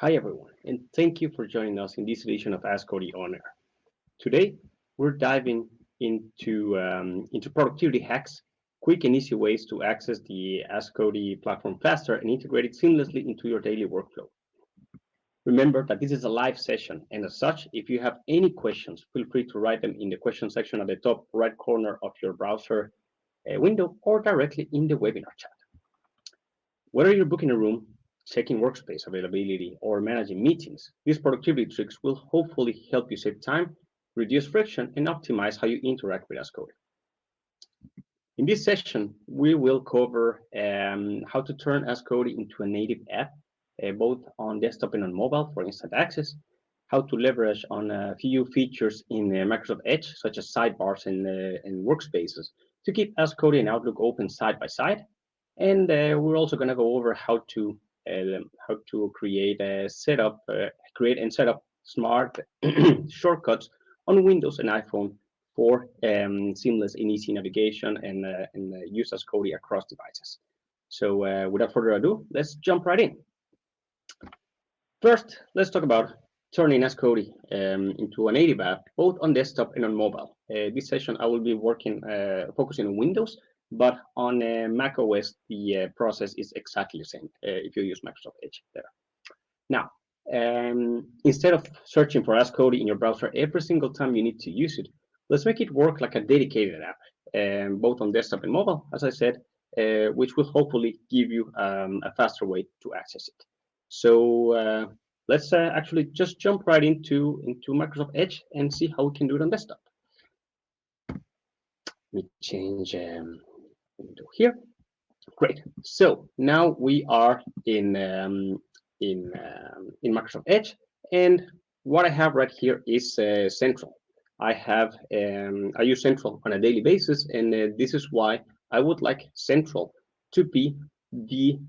Hi everyone, and thank you for joining us in this edition of AskCody on Air. Today, we're diving into productivity hacks, quick and easy ways to access the AskCody platform faster and integrate it seamlessly into your daily workflow. Remember that this is a live session, and as such, if you have any questions, feel free to write them in the question section at the top right corner of your browser window or directly in the webinar chat. Whether you're booking a room, checking workspace availability, or managing meetings, these productivity tricks will hopefully help you save time, reduce friction, and optimize how you interact with AskCody. In this session, we will cover how to turn AskCody into a native app, both on desktop and on mobile for instant access, how to leverage on a few features in Microsoft Edge, such as sidebars and workspaces, to keep AskCody and Outlook open side by side. And we're also going to go over how to create and set up smart shortcuts on Windows and iPhone for seamless and easy navigation and use AskCody across devices. So without further ado, let's jump right in. First, let's talk about turning AskCody into a native app, both on desktop and on mobile. This session, I will be focusing on Windows, but on Mac OS, the process is exactly the same if you use Microsoft Edge there. Now, instead of searching for AskCody in your browser every single time you need to use it, let's make it work like a dedicated app, both on desktop and mobile, as I said, which will hopefully give you a faster way to access it. So let's actually just jump right into Microsoft Edge and see how we can do it on desktop. Let me change window here. Great. So now we are in Microsoft Edge, and what I have right here is Central. I use Central on a daily basis, and this is why I would like Central to be the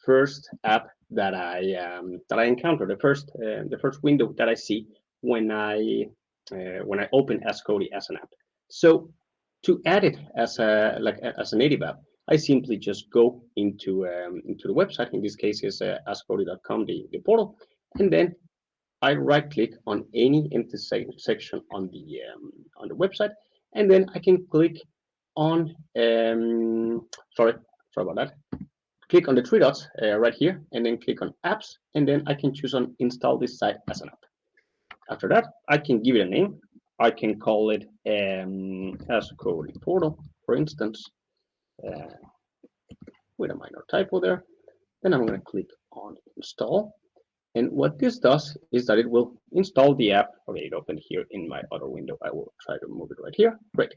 first app that I encounter, the first window that I see when I open AskCody as an app. So to add it as a native app, I simply just go into the website. In this case, is AskCody.com, the portal, and then I right-click on any empty section on the website, and then I can click on sorry about that. Click on the three dots right here, and then click on Apps, and then I can choose on Install this site as an app. After that, I can give it a name. I can call it AskCody Portal, for instance, with a minor typo there. Then I'm going to click on Install. And what this does is that it will install the app. Okay, it opened here in my other window. I will try to move it right here. Great.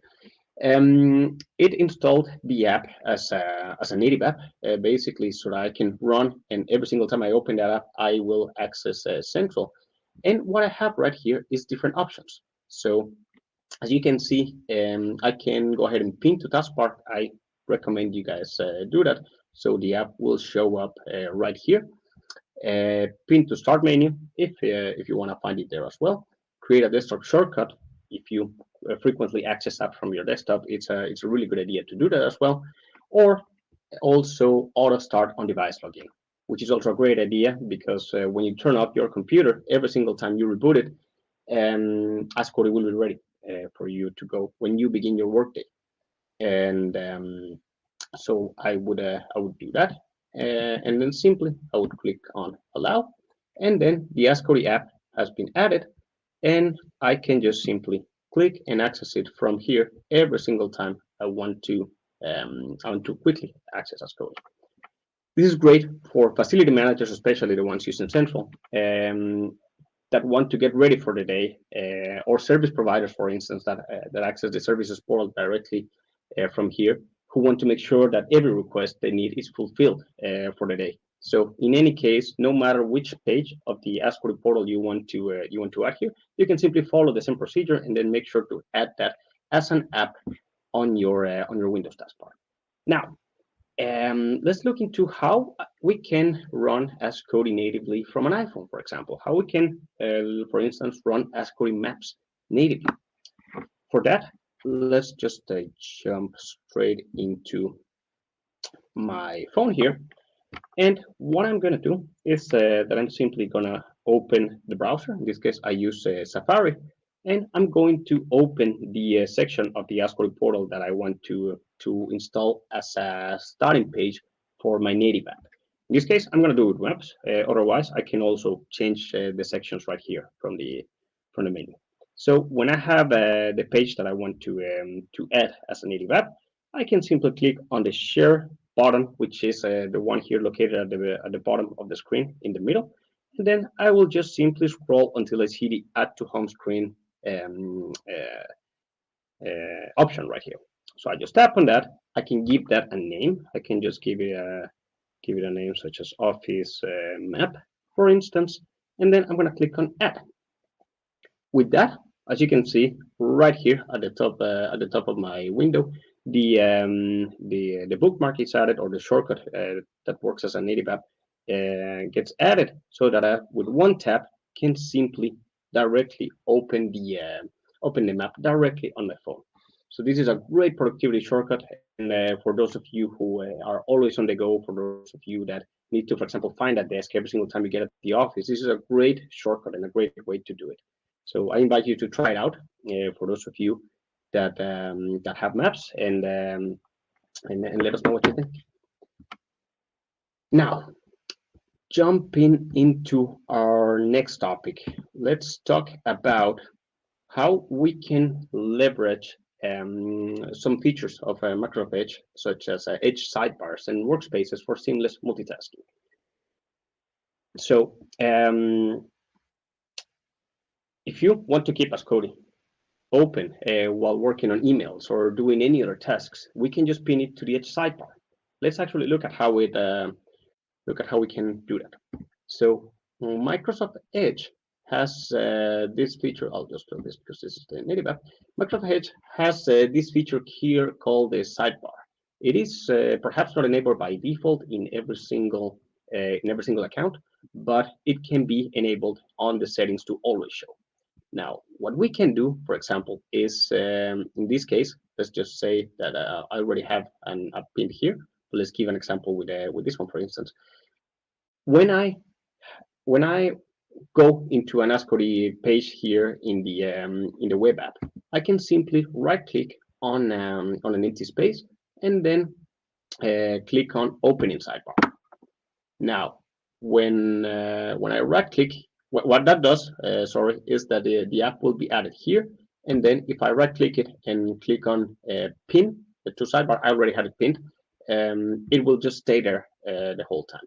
It installed the app as a native app, basically, so that I can run, and every single time I open that app, I will access Central. And what I have right here is different options. So as you can see, I can go ahead and pin to taskbar. I recommend you guys do that. So the app will show up right here. Pin to start menu if you want to find it there as well. Create a desktop shortcut. If you frequently access apps from your desktop, it's a really good idea to do that as well. Or also auto start on device login, which is also a great idea because when you turn off your computer, every single time you reboot it, AskCody will be ready for you to go when you begin your workday. And so I would do that, and then simply I would click on allow, and then the AskCody app has been added, and I can just simply click and access it from here every single time I want to quickly access AskCody. This is great for facility managers, especially the ones using Central, that want to get ready for the day, or service providers, for instance, that access the services portal directly from here, who want to make sure that every request they need is fulfilled for the day. So in any case, no matter which page of the AskCody portal you want to add here, you can simply follow the same procedure and then make sure to add that as an app on your Windows taskbar. Now, let's look into how we can run AskCody natively from an iPhone, for example. How we can, for instance, run AskCody Maps natively. For that, let's just jump straight into my phone here. And what I'm going to do is that I'm simply going to open the browser. In this case, I use Safari. And I'm going to open the section of the AskCody portal that I want to install as a starting page for my native app. In this case, I'm going to do it with maps. Otherwise, I can also change the sections right here from the menu. So when I have the page that I want to add as a native app, I can simply click on the share button, which is the one here located at the bottom of the screen in the middle. And then I will just simply scroll until I see the add to home screen option right here. So I just tap on that. I can give that a name. I can just give it a name such as Office Map, for instance. And then I'm going to click on Add. With that, as you can see right here at the top of my window, the bookmark is added, or the shortcut that works as a native app gets added, so that I, with one tap, can simply directly open the map directly on my phone. So this is a great productivity shortcut, and for those of you who are always on the go, for those of you that need to, for example, find a desk every single time you get at the office, this is a great shortcut and a great way to do it. So I invite you to try it out for those of you that that have maps, and let us know what you think. Now, jumping into our next topic, let's talk about how we can leverage some features of Microsoft Edge, such as Edge sidebars and workspaces for seamless multitasking. So if you want to keep AskCody open while working on emails or doing any other tasks, we can just pin it to the Edge sidebar. Let's actually look at how we can do that. So Microsoft Edge has this feature. I'll just do this because this is the native app. Microsoft Edge has this feature here called the sidebar. It is perhaps not enabled by default in every single account, but it can be enabled on the settings to always show. Now, what we can do, for example, is in this case, let's just say that I already have a pin here. But let's give an example with this one, for instance. When I go into an AskCody page here in the web app, I can simply right-click on an empty space and then click on Open in Sidebar. Now, when I right-click, what that does, is that the app will be added here, and then if I right-click it and click on Pin to Sidebar, I already had it pinned. It will just stay there the whole time.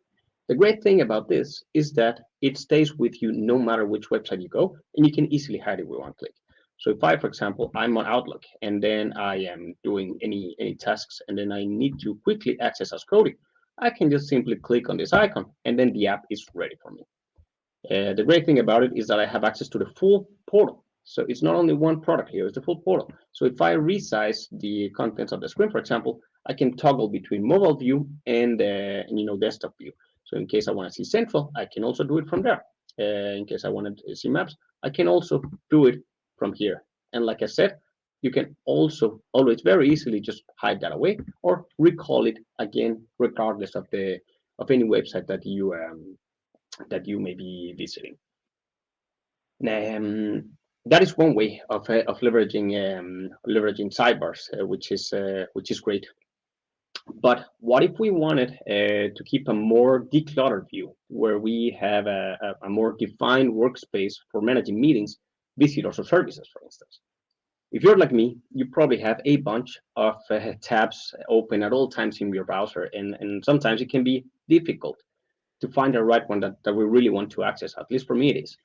The great thing about this is that it stays with you no matter which website you go, and you can easily hide it with one click. So if I, for example, I'm on Outlook, and then I am doing any tasks, and then I need to quickly access AskCody, I can just simply click on this icon, and then the app is ready for me. The great thing about it is that I have access to the full portal. So it's not only one product here, it's the full portal. So if I resize the contents of the screen, for example, I can toggle between mobile view and desktop view. So in case I want to see central, I can also do it from there. In case I want to see maps, I can also do it from here. And like I said, you can also always very easily just hide that away or recall it again, regardless of any website that you may be visiting. That is one way of leveraging sidebars, which is great. But what if we wanted to keep a more decluttered view, where we have a more defined workspace for managing meetings, visitors, or services, for instance? If you're like me, you probably have a bunch of tabs open at all times in your browser, and sometimes it can be difficult to find the right one that we really want to access. At least for me, it is.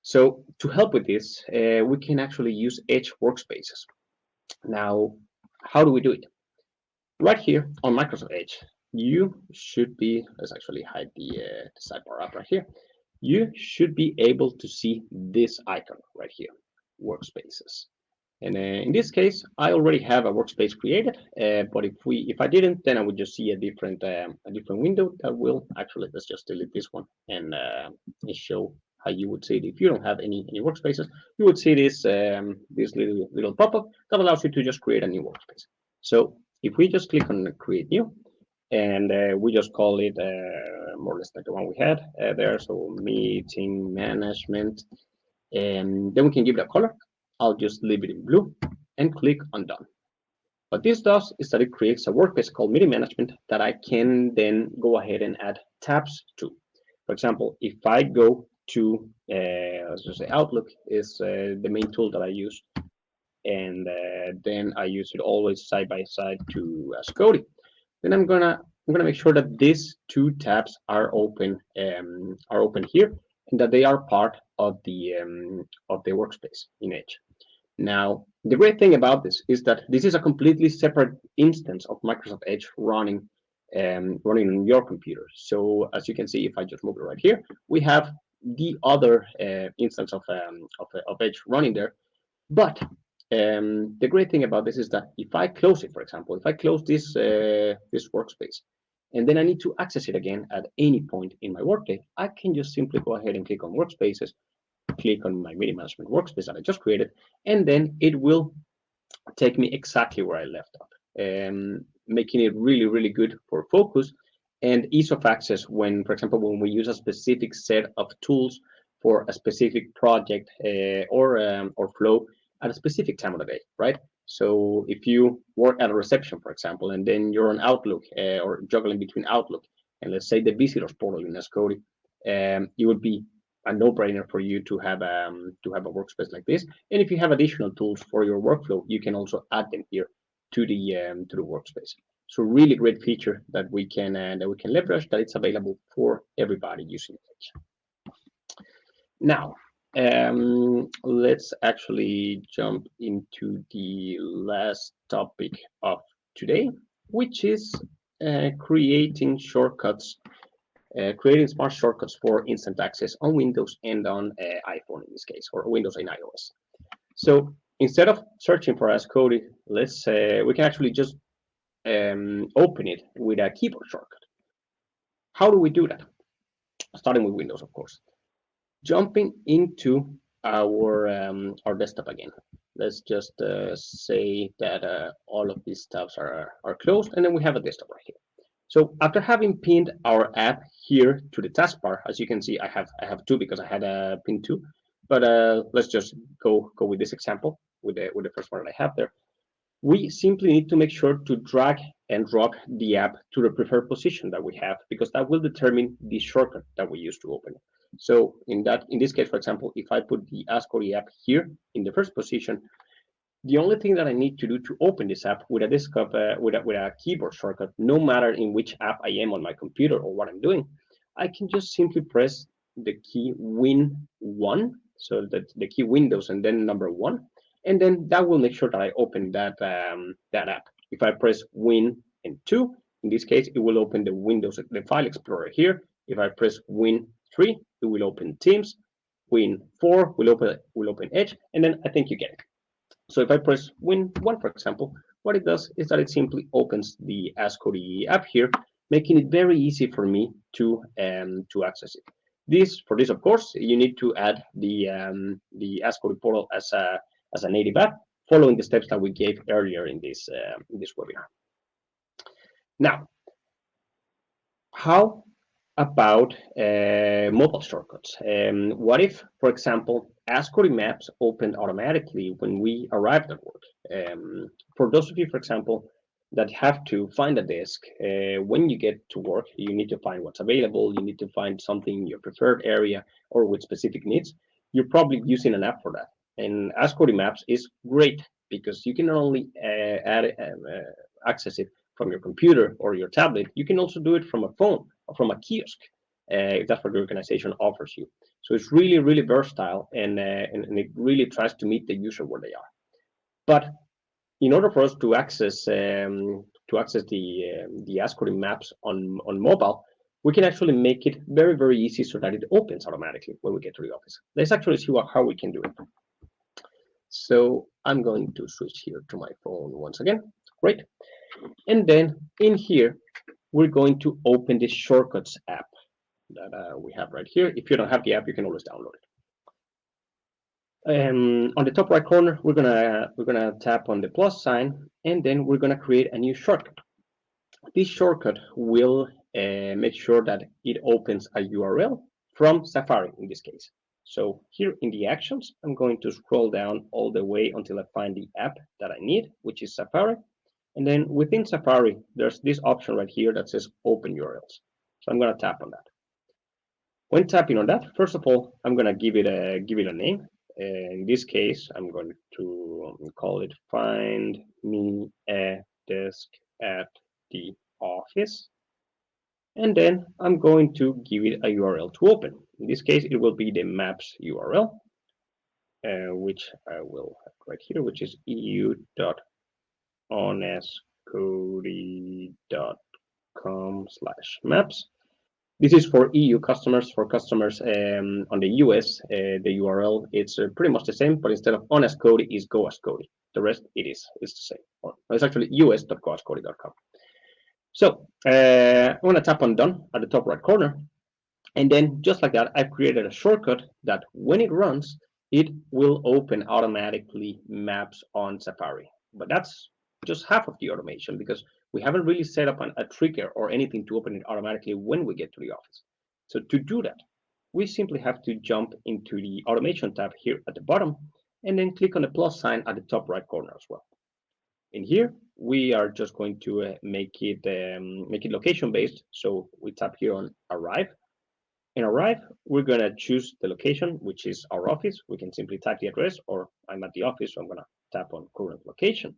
So to help with this, we can actually use Edge Workspaces. Now, how do we do it? Right here on Microsoft Edge, you should be, let's actually hide the sidebar up right here. You should be able to see this icon right here, Workspaces. And in this case, I already have a workspace created, but if I didn't, then I would just see a different window that will actually, let's just delete this one and show how you would see it if you don't have any workspaces. You would see this this little pop-up that allows you to just create a new workspace. So if we just click on create new, and we just call it more or less like the one we had there, so meeting management, and then we can give it a color. I'll just leave it in blue and click on done. What this does is that it creates a workspace called meeting management that I can then go ahead and add tabs to. For example, if I go to let's just say Outlook is the main tool that I use, and then I use it always side by side to AskCody. Then I'm gonna make sure that these two tabs are open here, and that they are part of the workspace in Edge. Now, the great thing about this is that this is a completely separate instance of Microsoft Edge running on your computer. So as you can see, if I just move it right here, we have the other instance of Edge running there. But the great thing about this is that if I close it, for example, if I close this this workspace, and then I need to access it again at any point in my workday, I can just simply go ahead and click on Workspaces, click on my meeting management workspace that I just created, and then it will take me exactly where I left off, making it really, really good for focus and ease of access when, for example, when we use a specific set of tools for a specific project or flow at a specific time of the day, right? So if you work at a reception, for example, and then you're on Outlook or juggling between Outlook and let's say the visitors portal in AskCody, it would be a no-brainer for you to have a workspace like this. And if you have additional tools for your workflow, you can also add them here to the workspace. So really great feature that we can leverage, that it's available for everybody using Edge. Now, let's actually jump into the last topic of today, which is creating shortcuts, creating smart shortcuts for instant access on Windows and on iPhone in this case, or Windows and iOS. So instead of searching for AskCody, we can actually just open it with a keyboard shortcut. How do we do that? Starting with Windows, of course. Jumping into our desktop again. Let's just say that all of these tabs are closed, and then we have a desktop right here. So after having pinned our app here to the taskbar, as you can see, I have two because I had a pin two. But let's just go with this example with the first one that I have there. We simply need to make sure to drag and drop the app to the preferred position that we have, because that will determine the shortcut that we use to open it. So in this case, for example, if I put the AskCody app here in the first position, the only thing that I need to do to open this app with a desktop with a keyboard shortcut, no matter in which app I am on my computer or what I'm doing, I can just simply press the key Win1, so that the key Windows and then number 1, and then that will make sure that I open that app. If I press Win and 2, in this case, it will open the file explorer here. If I press Win3, it will open Teams. Win4 will open Edge, and then I think you get it. So if I press Win1, for example, what it does is that it simply opens the AskCody app here, making it very easy for me to access it. For this, of course, you need to add the AskCody portal as a native app, following the steps that we gave earlier in this webinar. Now, how about mobile shortcuts? What if, for example, AskCody maps opened automatically when we arrived at work? For those of you, for example, that have to find a desk when you get to work, you need to find what's available, you need to find something in your preferred area or with specific needs. You're probably using an app for that. And AskCody Maps is great because you can not only access it from your computer or your tablet, you can also do it from a phone or from a kiosk, if that's what your organization offers you. So it's really, really versatile, and it really tries to meet the user where they are. But in order for us to access the AskCody Maps on mobile, we can actually make it very, very easy so that it opens automatically when we get to the office. Let's actually see how we can do it. So I'm going to switch here to my phone once again. Great. And then in here, we're going to open the Shortcuts app. that we have right here. If you don't have the app, you can always download it. On the top right corner, we're gonna tap on the plus sign, and then we're gonna create a new shortcut. This shortcut will make sure that it opens a URL from Safari in this case. So here in the actions, I'm going to scroll down all the way until I find the app that I need, which is Safari. And then within Safari, there's this option right here that says Open URLs. So I'm going to tap on that. When tapping on that, first of all, I'm going to give it a name. In this case, I'm going to call it Find Me a Desk at the Office. And then I'm going to give it a URL to open. In this case, it will be the maps URL, which I will have right here, which is eu.honestcody.com/maps. This is for EU customers. For customers on the US, the URL it's pretty much the same, but instead of honestcody is goascody. The rest it's the same. Or it's actually us.goascody.com. So I'm going to tap on done at the top right corner. And then just like that, I've created a shortcut that when it runs, it will open automatically maps on Safari. But that's just half of the automation because we haven't really set up a trigger or anything to open it automatically when we get to the office. So to do that, we simply have to jump into the automation tab here at the bottom and then click on the plus sign at the top right corner as well. In here, we are just going to make it location based. So we tap here on arrive. In arrive, we're going to choose the location, which is our office. We can simply type the address, or I'm at the office, so I'm going to tap on current location.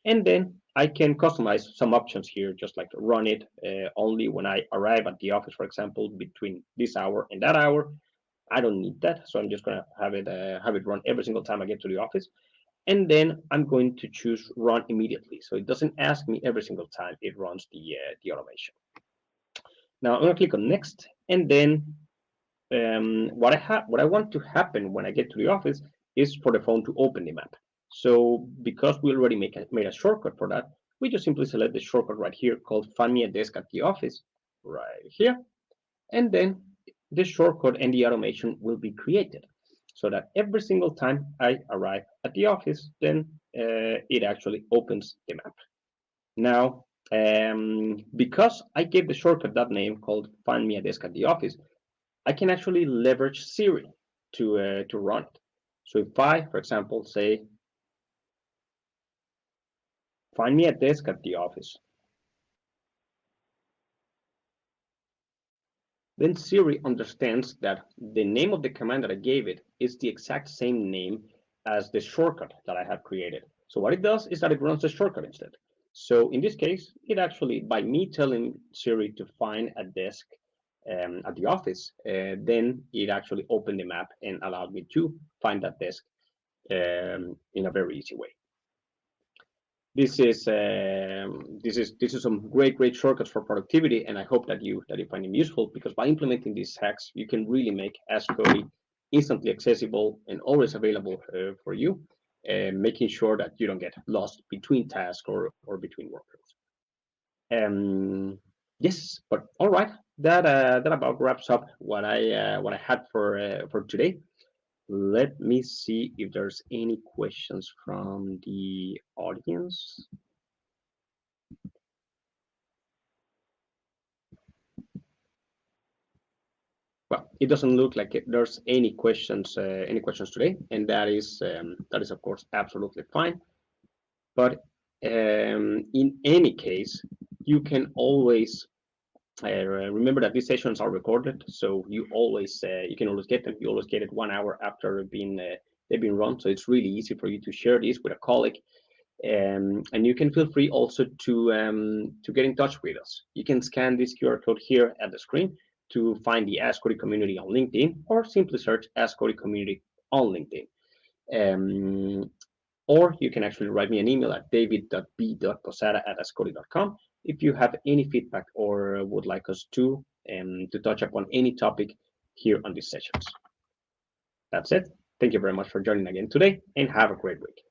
And then I can customize some options here, just like run it only when I arrive at the office, for example, between this hour and that hour. I don't need that, so I'm just going to have it run every single time I get to the office. And then I'm going to choose run immediately, so it doesn't ask me every single time it runs the automation. Now I'm going to click on next, and then what I want to happen when I get to the office is for the phone to open the map. So because we already made a shortcut for that, we just simply select the shortcut right here called Find Me a Desk at the Office right here, and then the shortcut and the automation will be created so that every single time I arrive at the office, then it actually opens the map. Now, because I gave the shortcut that name called Find Me a Desk at the Office, I can actually leverage Siri to run it. So if I, for example, say, find me a desk at the office, then Siri understands that the name of the command that I gave it is the exact same name as the shortcut that I have created. So what it does is that it runs the shortcut instead. So in this case, it actually, by me telling Siri to find a desk at the office, then it actually opened the map and allowed me to find that desk in a very easy way. This is some great shortcuts for productivity, and I hope that you find them useful, because by implementing these hacks, you can really make AskCody instantly accessible and always available for you, making sure that you don't get lost between tasks or between workflows. Yes, but all right, that about wraps up what I had for today. Let me see if there's any questions from the audience. Well, it doesn't look like there's any questions today, and that is of course absolutely fine. But in any case, you can always remember that these sessions are recorded, so you can always get them. You always get it 1 hour after they've been run, so it's really easy for you to share this with a colleague. And you can feel free also to get in touch with us. You can scan this QR code here at the screen to find the AskCody community on LinkedIn, or simply search AskCody community on LinkedIn. Or you can actually write me an email at david.b.posada@askcody.com if you have any feedback or would like us to touch upon any topic here on these sessions. That's it. Thank you very much for joining again today, and have a great week.